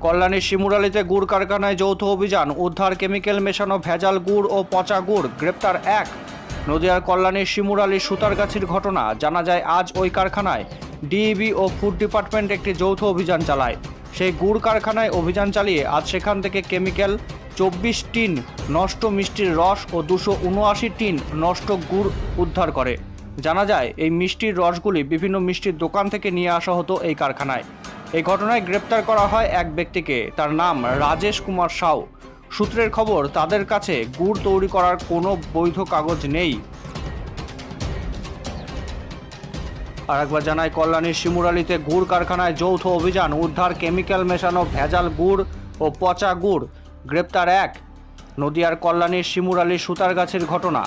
কল্যাণীর শিমুরালীতে গুড় কারখানায় যৌথ অভিযান, উদ্ধার কেমিক্যাল মেশানো ভেজাল গুড় ও পচা গুড়, গ্রেপ্তার এক। নদিয়ার কল্যাণীর শিমুরালী সুতারগাছির ঘটনা। জানা যায় আজ ওই কারখানায় ডিইবি ও ফুড ডিপার্টমেন্ট একটি যৌথ অভিযান চালায়। সেই গুড় কারখানায় অভিযান চালিয়ে আজ সেখান থেকে কেমিক্যাল 24 টিন নষ্ট মিষ্টির রস ও 279 টিন নষ্ট গুড় উদ্ধার করে। জানা যায় এই মিষ্টির রসগুলি বিভিন্ন মিষ্টির দোকান থেকে নিয়ে আসা হতো এই কারখানায়। এই ঘটনায় গ্রেপ্তার করা হয় এক ব্যক্তিকে। তার নাম রাজেশ কুমার সাউ। সূত্রের খবর, তাদের কাছে গুড় তৈরি করার কোনো বৈধ কাগজ নেই। আর একবার জানায়, কল্যাণীর শিমুরালীতে গুড় কারখানায় যৌথ অভিযান, উদ্ধার কেমিক্যাল মেশানো ভেজাল গুড় ও পচা গুড়, গ্রেপ্তার এক। নদিয়ার কল্যাণীর শিমুরালী সুতারগাছির ঘটনা।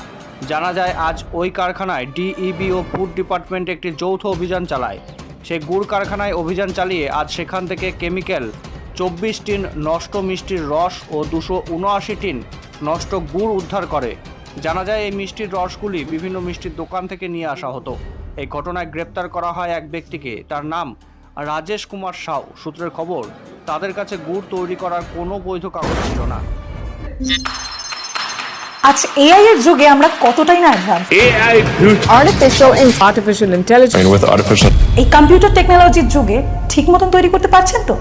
জানা যায় আজ ওই কারখানায় ডিইবি ও ফুড ডিপার্টমেন্ট একটি যৌথ অভিযান চালায়। সেই গুড় কারখানায় অভিযান চালিয়ে আজ সেখান থেকে কেমিক্যাল 24 টিন নষ্ট মিষ্টির রস ও 279 টিন নষ্ট গুড় উদ্ধার করে। জানা যায় এই মিষ্টির রসগুলি বিভিন্ন মিষ্টির দোকান থেকে নিয়ে আসা হতো। এই ঘটনায় গ্রেপ্তার করা হয় এক ব্যক্তিকে। তার নাম রাজেশ কুমার সাউ। সূত্রের খবর, তাদের কাছে গুড় তৈরি করার কোনো বৈধ কাগজ ছিল না। আচ্ছা, এআই এর যুগে আমরা কতটাই না advance. AI artificial intelligence with artificial এই কম্পিউটার টেকনোলজির যুগে ঠিক মতন তৈরি করতে পারছেন তো?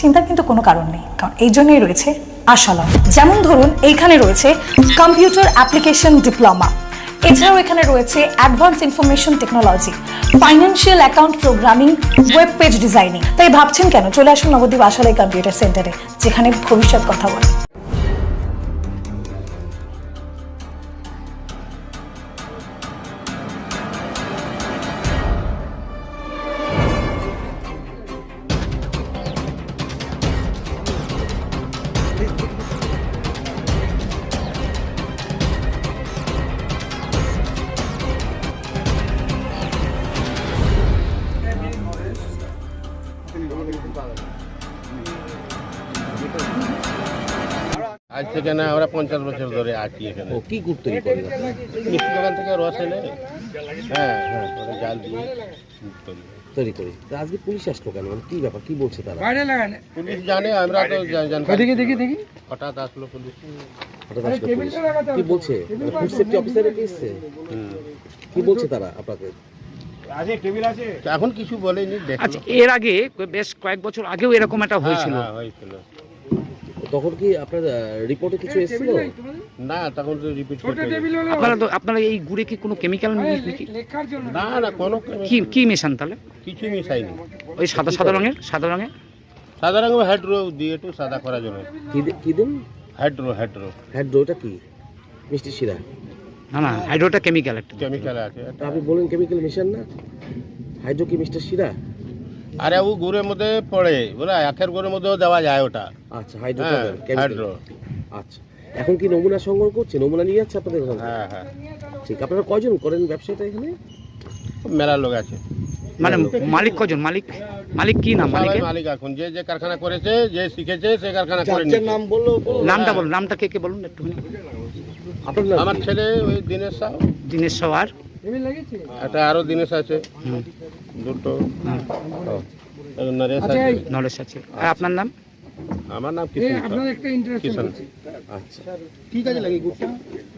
চিন্তার কিন্তু কোনো কারণ নেই, কারণ এই জন্যই রয়েছে আশালম। যেমন ধরুন, এইখানে রয়েছে কম্পিউটার অ্যাপ্লিকেশন ডিপ্লোমা, এছাড়াও এখানে রয়েছে advance information technology, financial account programming, web page designing. তাই ভাবছেন কেন? চলে আসুন নবদ্বীপ আশালয় কম্পিউটার সেন্টারে, যেখানে ভবিষ্যৎ কথা বলে। আজ থেকে না, আমরা 50 বছর ধরে আছি এখানে। কি গুড় তৈরি করেন? মিষ্টি দোকান থেকে রস এনে হ্যাঁ পরে জাল দিয়ে তৈরি করি। আজকে পুলিশ আসলো কেন? মানে কি ব্যাপার, কি বলছে তারা? পুলিশ জানে, আমরা তো জানি। দেখি হঠাৎ আসলো পুলিশ। কি বলছে? ফুড সেফটি অফিসারে এসেছে, কি বলছে তারা আপনাকে? এখন কিছু বলেনি। আচ্ছা, এর আগে বেশ কয়েক বছর আগেও এরকম একটা হয়েছিল। হয়েছিল। তখন কি আপনার রিপোর্টে কিছু এসেছিল? না, তখন তো রিপিট আপনারা এই গুড়ে কি কোনো কেমিক্যাল না না, কোনো কি মেশান তাহলে? কিছু মিশাইনি। ওই সাদা রঙের সাদা রঙের হাইড্রো দিয়ে একটু সাদা করার জন্য। কি দিন? হাইড্রো ওটা কি? মিষ্টি শিরা? না, হাইড্রোটা কেমিক্যাল একটা। কেমিক্যাল আছে। আপনি বলেন কেমিক্যাল মেশান না? হাইড্রো কি মিষ্টি শিরা? আরে ও গুড়ের মধ্যে পড়ে, বলে আখের গুড়ের মধ্যেও দেওয়া যায় ওটা। আচ্ছা, হাইড্রো। আচ্ছা, এখন কি নমুনা সংগ্রহ করছে? নমুনা নিয়ে যাচ্ছে আপনাদের ওখানে? হ্যাঁ। ঠিক। আপনারা কয়জন করেন ব্যবসাটা এখানে? মেলা লোক আছে। মানে মালিক কজন? মালিক কি নাম? মালিক এখন যে কারখানা করেছে, যে শিখেছে, সে কারখানা করে নিচ্ছে। নাম বললো, নামটা বলুন। নামটা কে বলুন একটুখানি। আপনার? আমার ছেলে ওই দিনেশ সাউ। আর এটা আরো দিনেশ আছে, দুটো। নলেজ আছে। আর আপনার নাম? আমার নাম কিষণ। আচ্ছা, ঠিক আছে। লাগে গুড়টা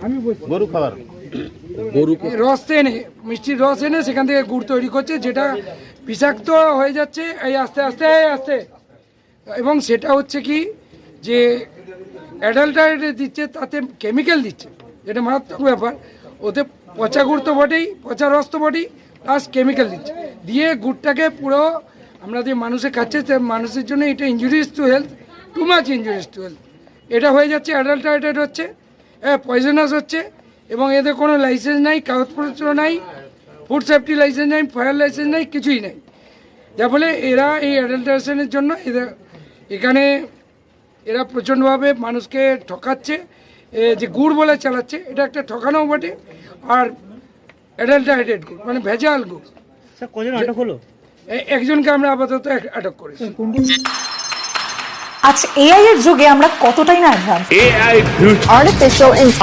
আমি গরু খাবার, গরুকে রস এনে, মিষ্টির রস এনে সেখান থেকে গুড় তৈরি করছে, যেটা বিষাক্ত হয়ে যাচ্ছে এই আস্তে আস্তে। এবং সেটা হচ্ছে কি, যে অ্যাডাল্টারেট দিচ্ছে, তাতে কেমিক্যাল দিচ্ছে, যেটা মারাত্মক ব্যাপার। ওতে পচা গুড় তো বটেই, পচা রস তো বটেই, প্লাস কেমিক্যাল দিচ্ছে, দিয়ে গুড়টাকে পুরো আমরা যে মানুষে খাচ্ছে, মানুষের জন্য এটা injurious to health, too much injurious to health. এটা হয়ে যাচ্ছে অ্যাডাল্টারেটেড হচ্ছে, পয়জনাস হচ্ছে, এবং এদের কোনো লাইসেন্স নাই, কাগজপত্র নাই, ফুড সেফটি লাইসেন্স নাই, ফায়ার লাইসেন্স নাই, কিছুই নাই। যার ফলে এরা এই অ্যাডাল্টারেশনের জন্য এরা প্রচণ্ডভাবে মানুষকে ঠকাচ্ছে। যে গুড় বলে চালাচ্ছে, এটা একটা ঠকানো বটে। আর অ্যাডাল্টারেটেড গুড় মানে ভেজাল গুড়। একজনকে আমরা আপাতত আটক করেছি। আচ্ছা, এআই এর যুগে আমরা কতটাই না advance. AI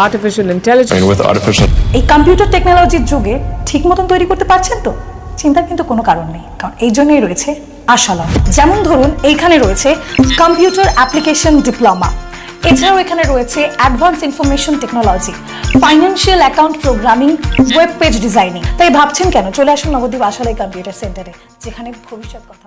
artificial intelligence with artificial এই কম্পিউটার টেকনোলজির যুগে ঠিক মতন তৈরি করতে পারছেন তো? চিন্তার কিন্তু কোনো কারণ নেই, কারণ এই জন্যই রয়েছে আশালম। যেমন ধরুন এইখানে রয়েছে কম্পিউটার অ্যাপ্লিকেশন ডিপ্লোমা, এছাড়াও এখানে রয়েছে advance information technology, financial account programming, web page designing. তাই ভাবছেন কেন, চলে আসুন নবদ্বীপ আশালয় কম্পিউটার সেন্টারে, যেখানে ভবিষ্যৎ কথা